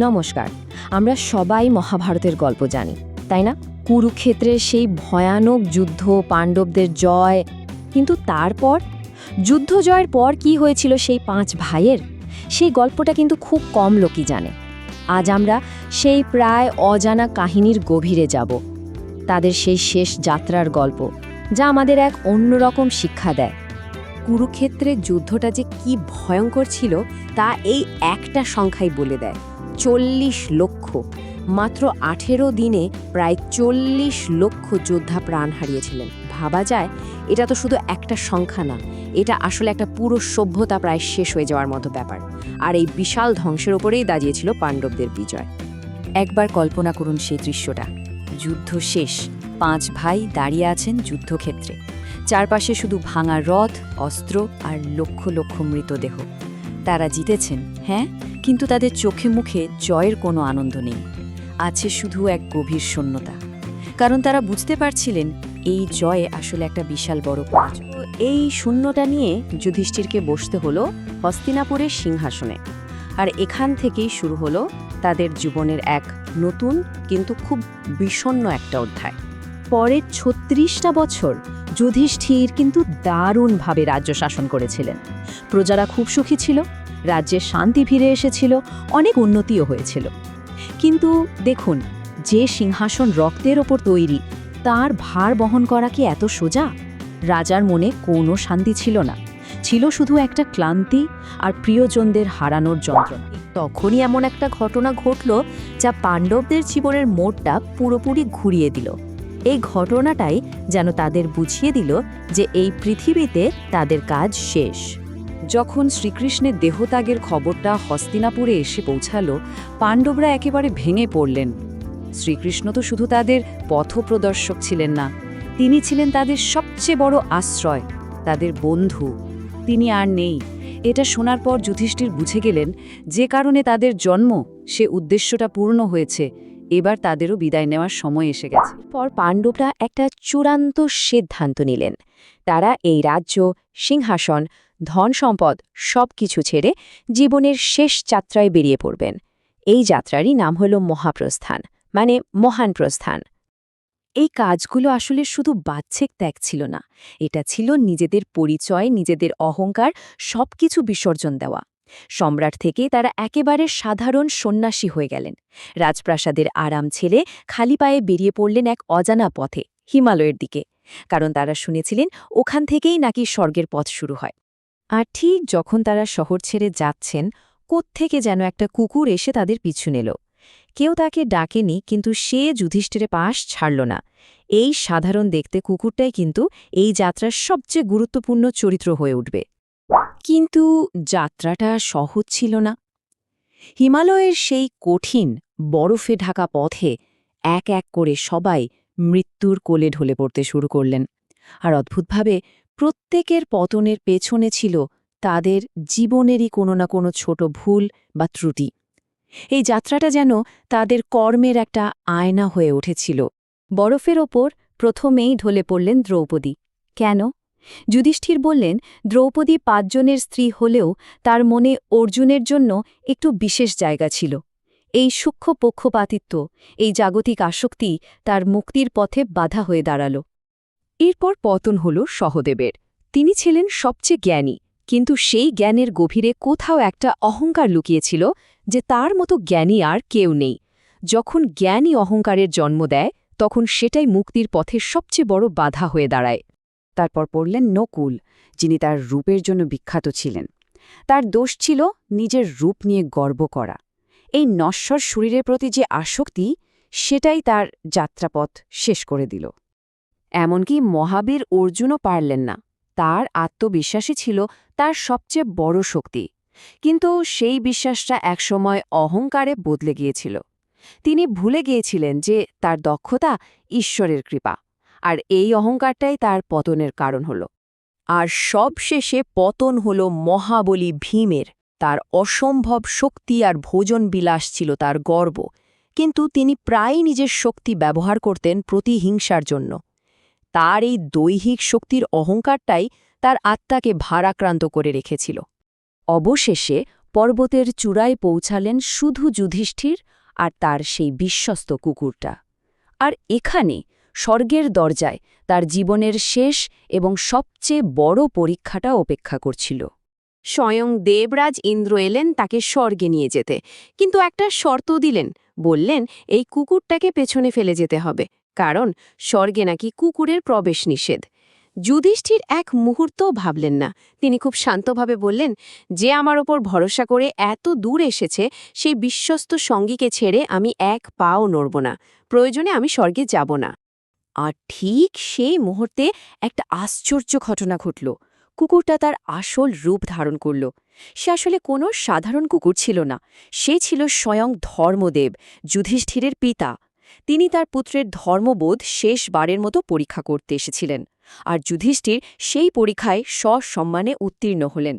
নমস্কার। আমরা সবাই মহাভারতের গল্প জানি, তাই না? কুরুক্ষেত্রের সেই ভয়ানক যুদ্ধ, পাণ্ডবদের জয়। কিন্তু তারপর যুদ্ধ জয়ের পর কি হয়েছিল সেই 5 ভাইয়ের, সেই গল্পটা কিন্তু খুব কম লোকই জানে। আজ আমরা সেই প্রায় অজানা কাহিনীর গভীরে যাব, তাদের সেই শেষ যাত্রার গল্প, যা আমাদের এক অন্যরকম শিক্ষা দেয়। কুরুক্ষেত্রের যুদ্ধটা যে কি ভয়ঙ্কর ছিল তা এই একটা সংখ্যাই বলে দেয়। 40 লক্ষ। মাত্র 18 দিনে প্রায় 40 লক্ষ যোদ্ধা প্রাণ হারিয়েছিলেন। ভাবা যায়, এটা তো শুধু একটা সংখ্যা না, এটা আসলে একটা পুরো সভ্যতা প্রায় শেষ হয়ে যাওয়ার মতো ব্যাপার। আর এই বিশাল ধ্বংসের ওপরেই দাঁড়িয়েছিল পাণ্ডবদের বিজয়। একবার কল্পনা করুন সেই দৃশ্যটা। যুদ্ধ শেষ, 5 ভাই দাঁড়িয়ে আছেন যুদ্ধক্ষেত্রে। চারপাশে শুধু ভাঙা রথ, অস্ত্র আর লক্ষ লক্ষ মৃতদেহ। তারা জিতেছেন, হ্যাঁ, কিন্তু তাদের চোখে মুখে জয়ের কোনো আনন্দ নেই। আছে শুধু এক গভীর শূন্যতা। কারণ তারা বুঝতে পারছিলেন এই জয়ে আসলে একটা বিশাল বড় পরাজয়। এই শূন্যতা নিয়ে যুধিষ্ঠিরকে বসতে হলো হস্তিনাপুরের সিংহাসনে। আর এখান থেকেই শুরু হলো তাদের জীবনের এক নতুন কিন্তু খুব বিষণ্ণ একটা অধ্যায়। পরের 36টা বছর যুধিষ্ঠির কিন্তু দারুণভাবে রাজ্য শাসন করেছিলেন। প্রজারা খুব সুখী ছিল, রাজ্যে শান্তি ফিরে এসেছিল, অনেক উন্নতিও হয়েছিল। কিন্তু দেখুন, যে সিংহাসন রক্তের ওপর তৈরি, তার ভার বহন করা কি এত সোজা? রাজার মনে কোনো শান্তি ছিল না, ছিল শুধু একটা ক্লান্তি আর প্রিয়জনদের হারানোর যন্ত্রণা। তখনই এমন একটা ঘটনা ঘটল যা পাণ্ডবদের জীবনের মোড়টা পুরোপুরি ঘুরিয়ে দিল। এই ঘটনাটাই যেন তাদের বুঝিয়ে দিল যে এই পৃথিবীতে তাদের কাজ শেষ। যখন শ্রীকৃষ্ণের দেহত্যাগের খবরটা হস্তিনাপুরে এসে পৌঁছালো, পাণ্ডবরা একেবারে ভেঙে পড়লেন। শ্রীকৃষ্ণ তো শুধু তাদের পথপ্রদর্শক ছিলেন না, তিনি ছিলেন তাদের সবচেয়ে বড় আশ্রয়, তাদের বন্ধু। তিনি আর নেই। এটা শোনার পর যুধিষ্ঠির বুঝে গেলেন যে কারণে তাদের জন্ম, সে উদ্দেশ্যটা পূর্ণ হয়েছে। এবার তাদেরও বিদায় নেওয়ার সময় এসে গেছে। পর পাণ্ডবরা একটা চূড়ান্ত সিদ্ধান্ত নিলেন। তারা এই রাজ্য, সিংহাসন, ধন সম্পদ সবকিছু ছেড়ে জীবনের শেষ যাত্রায় বেরিয়ে পড়বেন। এই যাত্রারই নাম হল মহাপ্রস্থান, মানে মহান প্রস্থান। এই কাজগুলো আসলে শুধু বাহ্যিক ত্যাগ ছিল না, এটা ছিল নিজেদের পরিচয়, নিজেদের অহংকার সবকিছু বিসর্জন দেওয়া। সম্রাট থেকে তারা একেবারে সাধারণ সন্ন্যাসী হয়ে গেলেন। রাজপ্রাসাদের আরাম ছেড়ে খালি পায়ে বেরিয়ে পড়লেন এক অজানা পথে, হিমালয়ের দিকে। কারণ তারা শুনেছিলেন ওখান থেকেই নাকি স্বর্গের পথ শুরু হয়। আর ঠিক যখন তারা শহর ছেড়ে যাচ্ছেন, কোত্থেকে যেন একটা কুকুর এসে তাদের পিছু নিল। কেউ তাকে ডাকেনি, কিন্তু সে যুধিষ্ঠিরের পাশ ছাড়ল না। এই সাধারণ দেখতে কুকুরটাই কিন্তু এই যাত্রার সবচেয়ে গুরুত্বপূর্ণ চরিত্র হয়ে উঠবে। কিন্তু যাত্রাটা সহজ ছিল না। হিমালয়ের সেই কঠিন বরফে ঢাকা পথে এক এক করে সবাই মৃত্যুর কোলে ঢলে পড়তে শুরু করলেন। আর অদ্ভুতভাবে প্রত্যেকের পতনের পেছনে ছিল তাদের জীবনেরই কোনো না কোনো ছোট ভুল বা ত্রুটি। এই যাত্রাটা যেন তাদের কর্মের একটা আয়না হয়ে উঠেছিল। বরফের ওপর প্রথমেই ঢলে পড়লেন দ্রৌপদী। কেন? যুধিষ্ঠির বললেন, দ্রৌপদী 5 জনের স্ত্রী হলেও তার মনে অর্জুনের জন্য একটু বিশেষ জায়গা ছিল। এই সূক্ষ্ম পক্ষপাতিত্ব, এই জাগতিক আসক্তি তার মুক্তির পথে বাধা হয়ে দাঁড়াল। এরপর পতন হল সহদেবের। তিনি ছিলেন সবচেয়ে জ্ঞানী, কিন্তু সেই জ্ঞানের গভীরে কোথাও একটা অহংকার লুকিয়েছিল যে তার মতো জ্ঞানী আর কেউ নেই। যখন জ্ঞানী অহংকারের জন্ম দেয়, তখন সেটাই মুক্তির পথে সবচেয়ে বড় বাধা হয়ে দাঁড়ায়। তারপর পড়লেন নকুল, যিনি তার রূপের জন্য বিখ্যাত ছিলেন। তার দোষ ছিল নিজের রূপ নিয়ে গর্ব করা। এই নশ্বর শরীরের প্রতি যে আসক্তি, সেটাই তার যাত্রাপথ শেষ করে দিল। এমনকি মহাবীর অর্জুনও পারলেন না। তার আত্মবিশ্বাসই ছিল তার সবচেয়ে বড় শক্তি। কিন্তু সেই বিশ্বাসটা একসময় অহংকারে বদলে গিয়েছিল। তিনি ভুলে গিয়েছিলেন যে তার দক্ষতা ঈশ্বরের কৃপা, আর এই অহংকারটাই তার পতনের কারণ হল। আর সবশেষে পতন হল মহাবলী ভীমের। তার অসম্ভব শক্তি আর ভোজন বিলাস ছিল তার গর্ব, কিন্তু তিনি প্রায়ই নিজের শক্তি ব্যবহার করতেন প্রতিহিংসার জন্য। তার এই দৈহিক শক্তির অহংকারটাই তার আত্মাকে ভারাক্রান্ত করে রেখেছিল। অবশেষে পর্বতের চূড়ায় পৌঁছালেন শুধু যুধিষ্ঠির আর তার সেই বিশ্বস্ত কুকুরটা। আর এখানে স্বর্গের দরজায় তার জীবনের শেষ এবং সবচেয়ে বড় পরীক্ষাটা অপেক্ষা করছিল। স্বয়ং দেবরাজ ইন্দ্র এলেন তাকে স্বর্গে নিয়ে যেতে, কিন্তু একটা শর্ত দিলেন। বললেন এই কুকুরটাকে পেছনে ফেলে যেতে হবে, কারণ স্বর্গে নাকি কুকুরের প্রবেশ নিষেধ। যুধিষ্ঠির এক মুহূর্তও ভাবলেন না। তিনি খুব শান্তভাবে বললেন, যে আমার ওপর ভরসা করে এত দূর এসেছে সেই বিশ্বস্ত সঙ্গীকে ছেড়ে আমি এক পাও নড়ব না। প্রয়োজনে আমি স্বর্গে যাব না। আর ঠিক সেই মুহূর্তে একটা আশ্চর্য ঘটনা ঘটল। কুকুরটা তার আসল রূপ ধারণ করল। সে আসলে কোনো সাধারণ কুকুর ছিল না, সে ছিল স্বয়ং ধর্মদেব, যুধিষ্ঠিরের পিতা। তিনি তার পুত্রের ধর্মবোধ শেষবারের মতো পরীক্ষা করতে এসেছিলেন, আর যুধিষ্ঠির সেই পরীক্ষায় সসম্মানে উত্তীর্ণ হলেন।